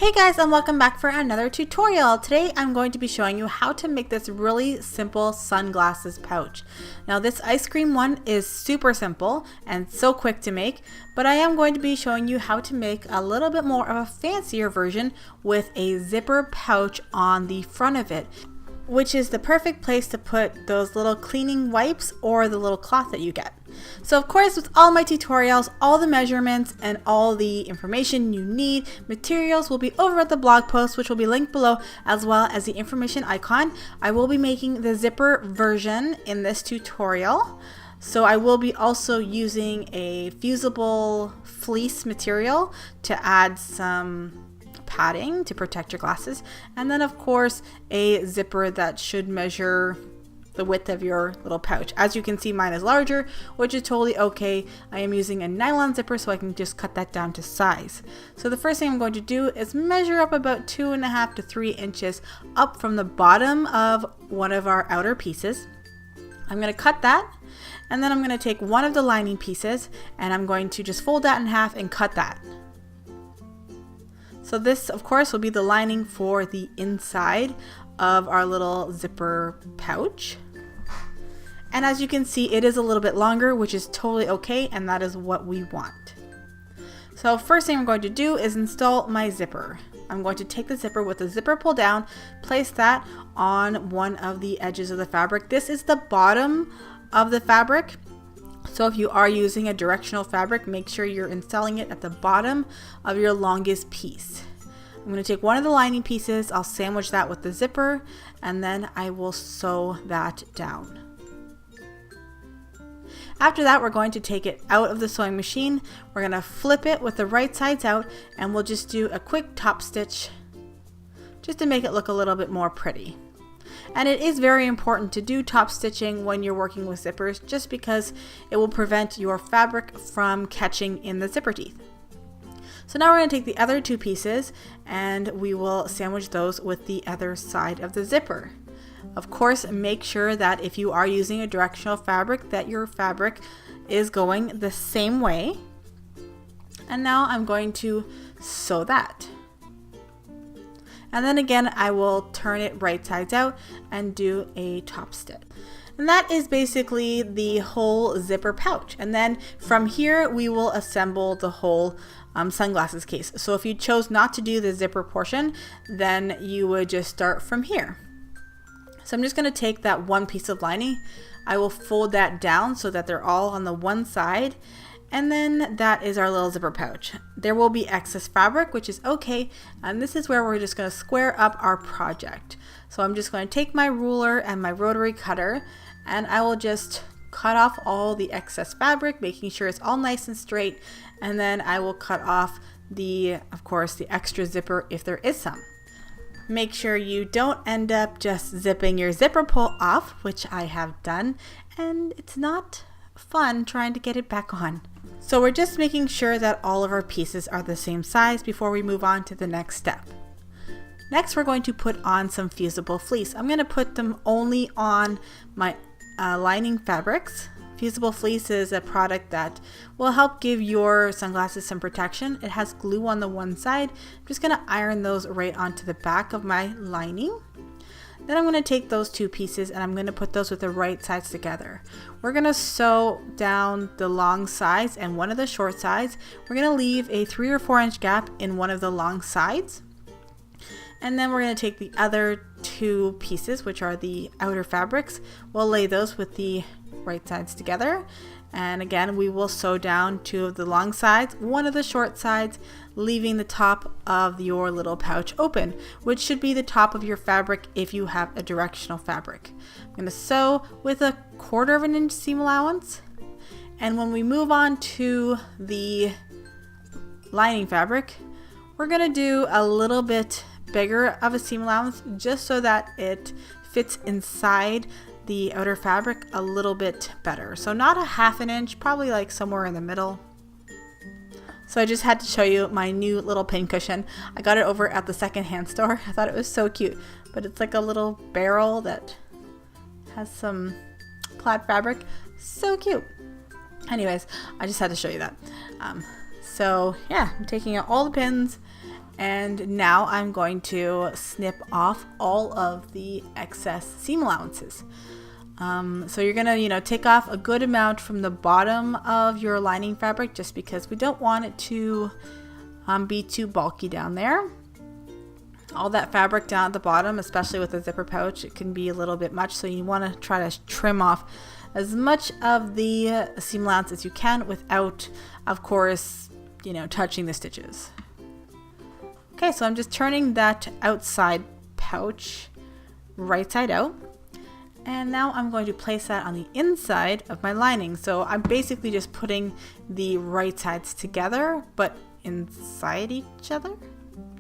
Hey guys, and welcome back for another tutorial. Today I'm going to be showing you how to make this really simple sunglasses pouch. Now this ice cream one is super simple and so quick to make, but I am going to be showing you how to make a little bit more of a fancier version with a zipper pouch on the front of it, which is the perfect place to put those little cleaning wipes or the little cloth that you get. So of course, with all my tutorials, all the measurements and all the information you need, materials will be over at the blog post, which will be linked below, as well as the information icon. I will be making the zipper version in this tutorial. So I will be also using a fusible fleece material to add some padding to protect your glasses, and then of course a zipper that should measure the width of your little pouch. As you can see, mine is larger, which is totally okay. I am using a nylon zipper, so I can just cut that down to size. So the first thing I'm going to do is measure up about 2.5 to 3 inches up from the bottom of one of our outer pieces. I'm going to cut that, and then I'm going to take one of the lining pieces and I'm going to just fold that in half and cut that. So this, of course, will be the lining for the inside of our little zipper pouch. And as you can see, it is a little bit longer, which is totally okay, and that is what we want. So first thing I'm going to do is install my zipper. I'm going to take the zipper with the zipper pull down, place that on one of the edges of the fabric. This is the bottom of the fabric. So if you are using a directional fabric, make sure you're installing it at the bottom of your longest piece. I'm going to take one of the lining pieces, I'll sandwich that with the zipper, and then I will sew that down. After that, we're going to take it out of the sewing machine. We're going to flip it with the right sides out, and we'll just do a quick top stitch just to make it look a little bit more pretty. And it is very important to do top stitching when you're working with zippers, just because it will prevent your fabric from catching in the zipper teeth. So now we're going to take the other two pieces and we will sandwich those with the other side of the zipper. Of course, make sure that if you are using a directional fabric, that your fabric is going the same way. And now I'm going to sew that. And then again, I will turn it right sides out and do a top stitch. And that is basically the whole zipper pouch. And then from here, we will assemble the whole sunglasses case. So if you chose not to do the zipper portion, then you would just start from here. So I'm just going to take that one piece of lining. I will fold that down so that they're all on the one side. And then that is our little zipper pouch. There will be excess fabric, which is okay. And this is where we're just going to square up our project. So I'm just going to take my ruler and my rotary cutter, and I will just cut off all the excess fabric, making sure it's all nice and straight. And then I will cut off of course, the extra zipper if there is some. Make sure you don't end up just zipping your zipper pull off, which I have done, and it's not fun trying to get it back on. So we're just making sure that all of our pieces are the same size before we move on to the next step. Next, we're going to put on some fusible fleece. I'm going to put them only on my lining fabrics. Fusible fleece is a product that will help give your sunglasses some protection. It has glue on the one side. I'm just going to iron those right onto the back of my lining. Then I'm going to take those two pieces and I'm going to put those with the right sides together. We're going to sew down the long sides and one of the short sides. We're going to leave a 3 or 4 inch gap in one of the long sides. And then we're going to take the other two pieces, which are the outer fabrics. We'll lay those with the right sides together. And again, we will sew down 2 of the long sides, 1 of the short sides, leaving the top of your little pouch open, which should be the top of your fabric if you have a directional fabric. I'm going to sew with a 1/4 inch seam allowance. And when we move on to the lining fabric, we're going to do a little bit bigger of a seam allowance just so that it fits inside the outer fabric a little bit better. So not a 1/2 inch, probably like somewhere in the middle. So I just had to show you my new little pin cushion. I got it over at the secondhand store. I thought it was so cute, but it's like a little barrel that has some plaid fabric. So cute. Anyways, I just had to show you that. So yeah, I'm taking out all the pins And now I'm going to snip off all of the excess seam allowances. So you're gonna, take off a good amount from the bottom of your lining fabric, just because we don't want it to be too bulky down there. All that fabric down at the bottom, especially with a zipper pouch, it can be a little bit much. So you want to try to trim off as much of the seam allowance as you can without, of course, touching the stitches. Okay, so I'm just turning that outside pouch right side out. And now I'm going to place that on the inside of my lining. So I'm basically just putting the right sides together, but inside each other,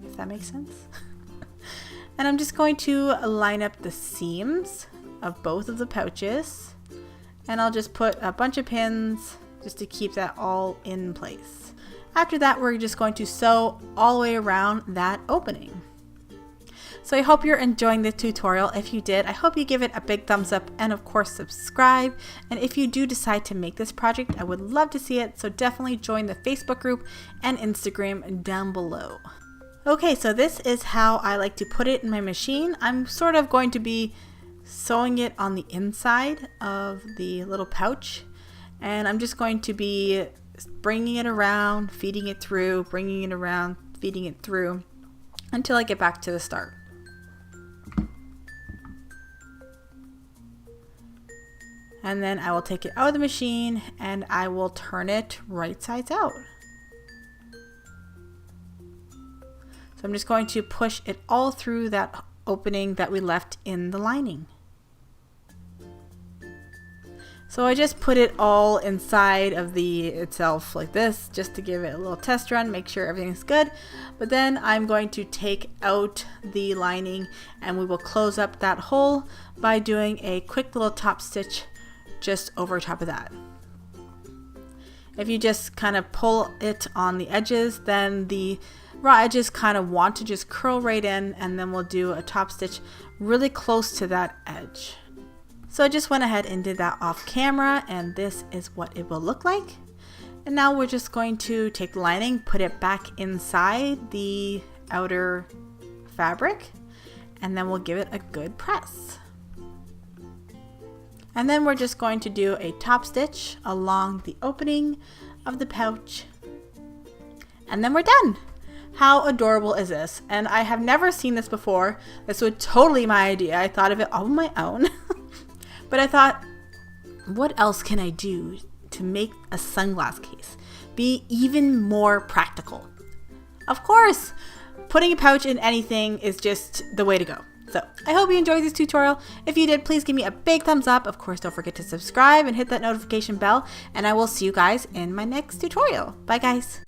if that makes sense. And I'm just going to line up the seams of both of the pouches. And I'll just put a bunch of pins just to keep that all in place. After that, we're just going to sew all the way around that opening. So I hope you're enjoying the tutorial. If you did, I hope you give it a big thumbs up and of course subscribe. And if you do decide to make this project, I would love to see it. So definitely join the Facebook group and Instagram down below. Okay, so this is how I like to put it in my machine. I'm sort of going to be sewing it on the inside of the little pouch. And I'm just going to be bringing it around, feeding it through, bringing it around, feeding it through until I get back to the start. And then I will take it out of the machine and I will turn it right sides out. So I'm just going to push it all through that opening that we left in the lining. So I just put it all inside of itself like this, just to give it a little test run, make sure everything's good. But then I'm going to take out the lining and we will close up that hole by doing a quick little top stitch just over top of that. If you just kind of pull it on the edges, then the raw edges kind of want to just curl right in, and then we'll do a top stitch really close to that edge. So I just went ahead and did that off camera, and this is what it will look like. And now we're just going to take the lining, put it back inside the outer fabric, and then we'll give it a good press. And then we're just going to do a top stitch along the opening of the pouch, and then we're done. How adorable is this? And I have never seen this before. This was totally my idea. I thought of it all on my own. But I thought, what else can I do to make a sunglass case be even more practical? Of course, putting a pouch in anything is just the way to go. So I hope you enjoyed this tutorial. If you did, please give me a big thumbs up. Of course, don't forget to subscribe and hit that notification bell. And I will see you guys in my next tutorial. Bye, guys.